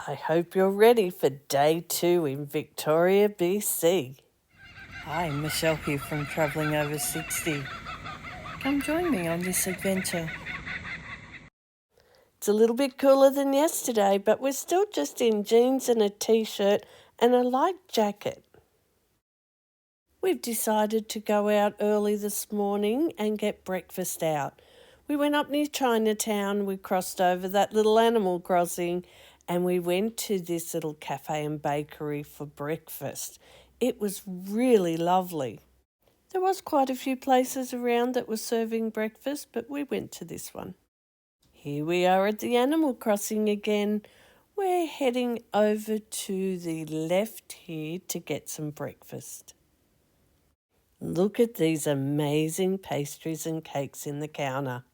I hope you're ready for day 2 in Victoria, BC. Hi, Michelle here from Travelling Over 60. Come join me on this adventure. It's a little bit cooler than yesterday, but we're still just in jeans and a t-shirt and a light jacket. We've decided to go out early this morning and get breakfast out. We went up near Chinatown, we crossed over that little animal crossing, and we went to this little cafe and bakery for breakfast. It was really lovely. There was quite a few places around that were serving breakfast, but we went to this one. Here we are at the animal crossing again. We're heading over to the left here to get some breakfast. Look at these amazing pastries and cakes in the counter.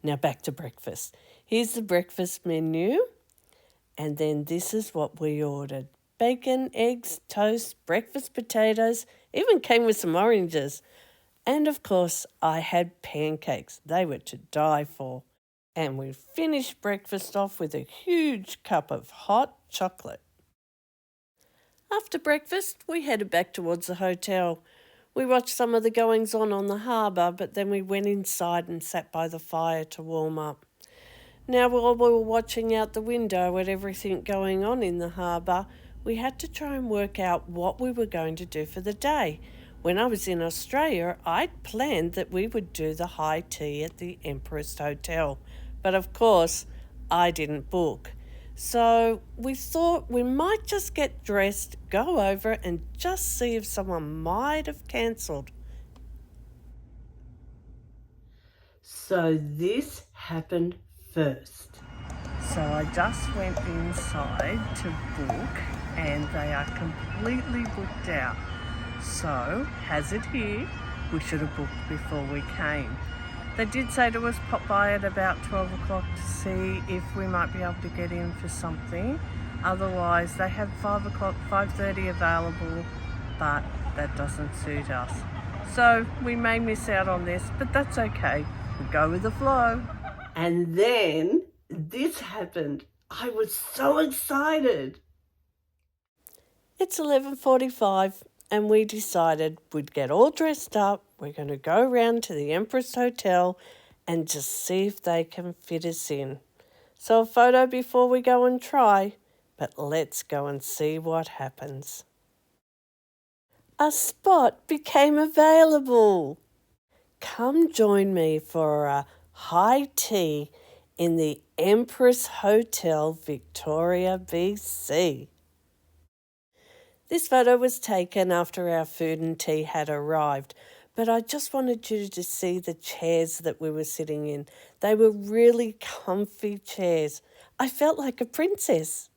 Now back to breakfast. Here's the breakfast menu. And then this is what we ordered. Bacon, eggs, toast, breakfast potatoes, even came with some oranges. And of course, I had pancakes. They were to die for. And we finished breakfast off with a huge cup of hot chocolate. After breakfast, we headed back towards the hotel. We watched some of the goings-on the harbour, but then we went inside and sat by the fire to warm up. Now, while we were watching out the window at everything going on in the harbour, we had to try and work out what we were going to do for the day. When I was in Australia, I'd planned that we would do the high tea at the Empress Hotel. But of course, I didn't book. So we thought we might just get dressed, go over and just see if someone might have cancelled. So this happened first. So I just went inside to book and they are completely booked out. So, hazard here, we should have booked before we came. They did say to us pop by at about 12 o'clock to see if we might be able to get in for something. Otherwise, they have 5 o'clock, 5:30 available, but that doesn't suit us. So we may miss out on this, but that's okay. We go with the flow. And then this happened. I was so excited. It's 11:45 and we decided we'd get all dressed up. We're going to go round to the Empress Hotel and just see if they can fit us in. So a photo before we go and try, but let's go and see what happens. A spot became available. Come join me for a high tea in the Empress Hotel, Victoria, BC. This photo was taken after our food and tea had arrived, but I just wanted you to see the chairs that we were sitting in. They were really comfy chairs. I felt like a princess.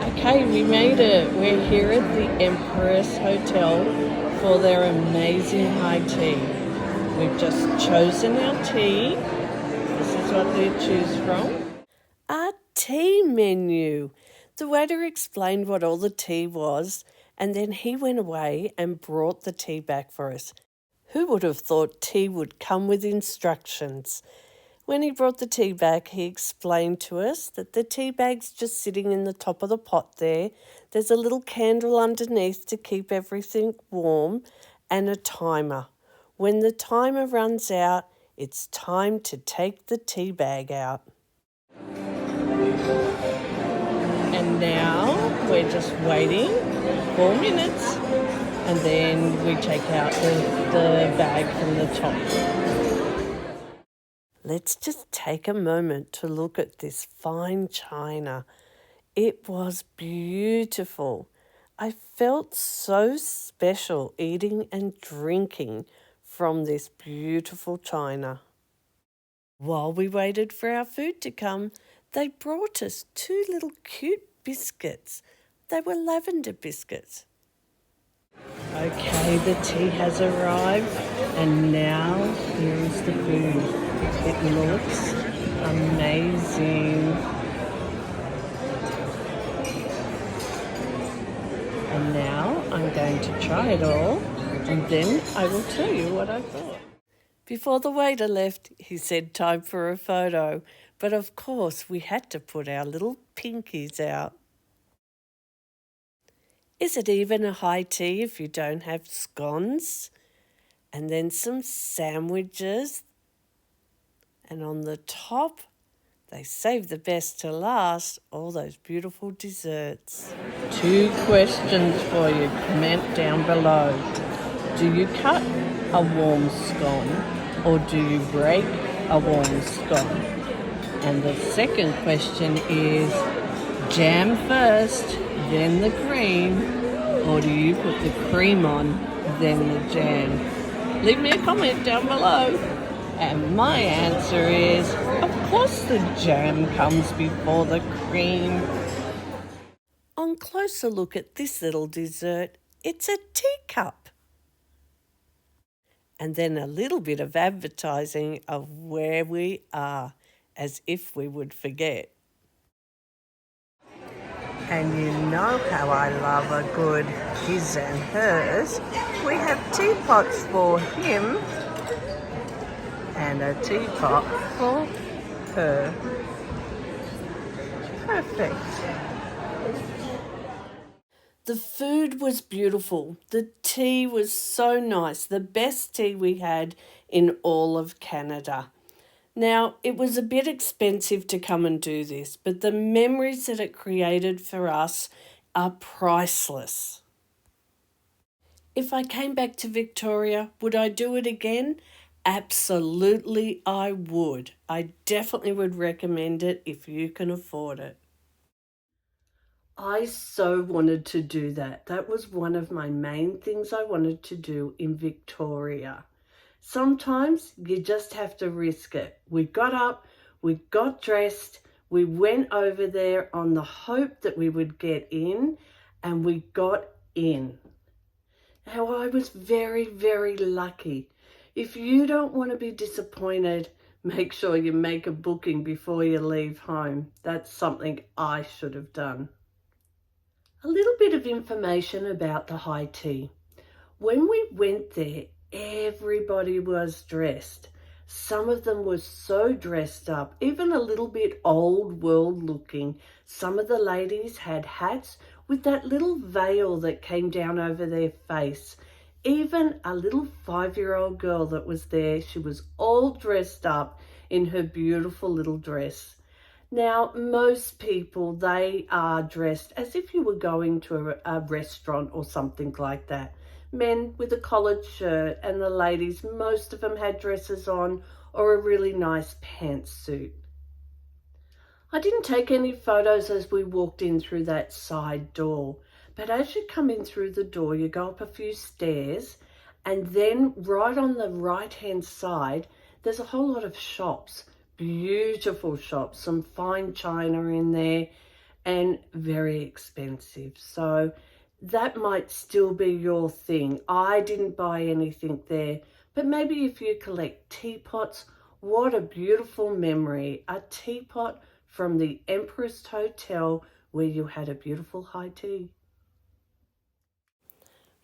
Okay, we made it. We're here at the Empress Hotel for their amazing high tea. We've just chosen our tea. This is what they choose from. Our tea menu. The waiter explained what all the tea was, and then he went away and brought the tea back for us. Who would have thought tea would come with instructions? When he brought the tea back, he explained to us that the tea bag's just sitting in the top of the pot there. There's a little candle underneath to keep everything warm and a timer. When the timer runs out, it's time to take the tea bag out. And now we're just waiting 4 minutes and then we take out the bag from the top. Let's just take a moment to look at this fine china. It was beautiful. I felt so special eating and drinking from this beautiful china. While we waited for our food to come, they brought us 2 little cute biscuits. They were lavender biscuits. Okay, the tea has arrived and now here is the food. It looks amazing. And now I'm going to try it all and then I will tell you what I thought. Before the waiter left, he said time for a photo. But of course, we had to put our little pinkies out. Is it even a high tea if you don't have scones? And then some sandwiches. And on the top, they save the best to last, all those beautiful desserts. 2 questions for you. Comment down below. Do you cut a warm scone or do you break a warm scone? And the second question is, jam first, then the cream, or do you put the cream on, then the jam? Leave me a comment down below. And my answer is, of course the jam comes before the cream. On closer look at this little dessert, it's a teacup. And then a little bit of advertising of where we are, as if we would forget. And you know how I love a good his and hers. We have teapots for him and a teapot for her. Perfect. The food was beautiful. The tea was so nice. The best tea we had in all of Canada. Now, it was a bit expensive to come and do this, but the memories that it created for us are priceless. If I came back to Victoria, would I do it again? Absolutely, I would. I definitely would recommend it if you can afford it. I so wanted to do that. That was one of my main things I wanted to do in Victoria. Sometimes you just have to risk it. We got up, we got dressed, we went over there on the hope that we would get in, and we got in. Now, I was very, very lucky. If you don't want to be disappointed, make sure you make a booking before you leave home. That's something I should have done. A little bit of information about the high tea. When we went there, everybody was dressed. Some of them were so dressed up, even a little bit old world looking. Some of the ladies had hats with that little veil that came down over their face. Even a little 5-year-old girl that was there, she was all dressed up in her beautiful little dress. Now, most people, they are dressed as if you were going to a restaurant or something like that. Men with a collared shirt, and the ladies, most of them had dresses on or a really nice pantsuit. I didn't take any photos as we walked in through that side door, but as you come in through the door, you go up a few stairs, and then right on the right-hand side, there's a whole lot of shops, beautiful shops, some fine china in there, and very expensive. So that might still be your thing. I didn't buy anything there, but maybe if you collect teapots, what a beautiful memory. A teapot from the Empress Hotel where you had a beautiful high tea.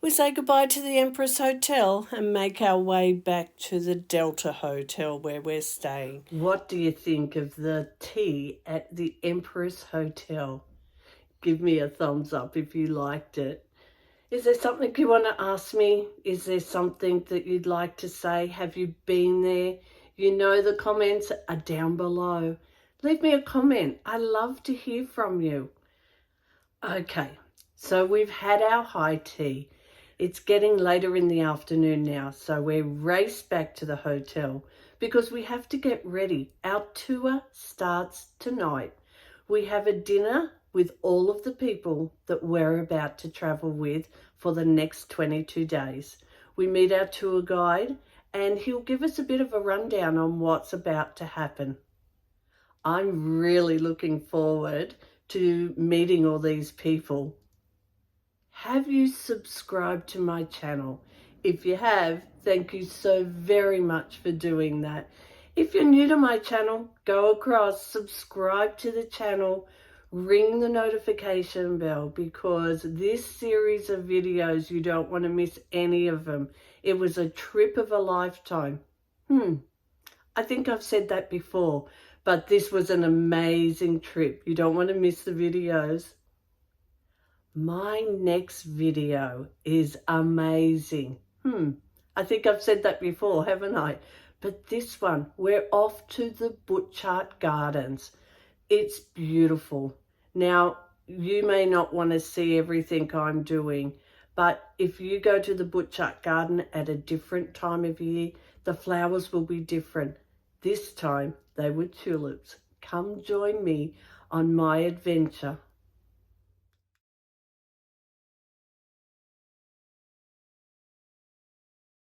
We say goodbye to the Empress Hotel and make our way back to the Delta Hotel where we're staying. What do you think of the tea at the Empress Hotel? Give me a thumbs up if you liked it. Is there something you want to ask me? Is there something that you'd like to say? Have you been there? You know the comments are down below. Leave me a comment. I love to hear from you. Okay, so we've had our high tea. It's getting later in the afternoon now, so we're raced back to the hotel because we have to get ready. Our tour starts tonight. We have a dinner with all of the people that we're about to travel with for the next 22 days. We meet our tour guide and he'll give us a bit of a rundown on what's about to happen. I'm really looking forward to meeting all these people. Have you subscribed to my channel? If you have, thank you so very much for doing that. If you're new to my channel, go across, subscribe to the channel, ring the notification bell, because this series of videos, you don't want to miss any of them. It was a trip of a lifetime. I think I've said that before, but this was an amazing trip. You don't want to miss the videos. My next video is amazing. I think I've said that before, haven't I? But this one, we're off to the Butchart Gardens. It's beautiful. Now, you may not want to see everything I'm doing, but if you go to the Butchart Garden at a different time of year, the flowers will be different. This time, they were tulips. Come join me on my adventure.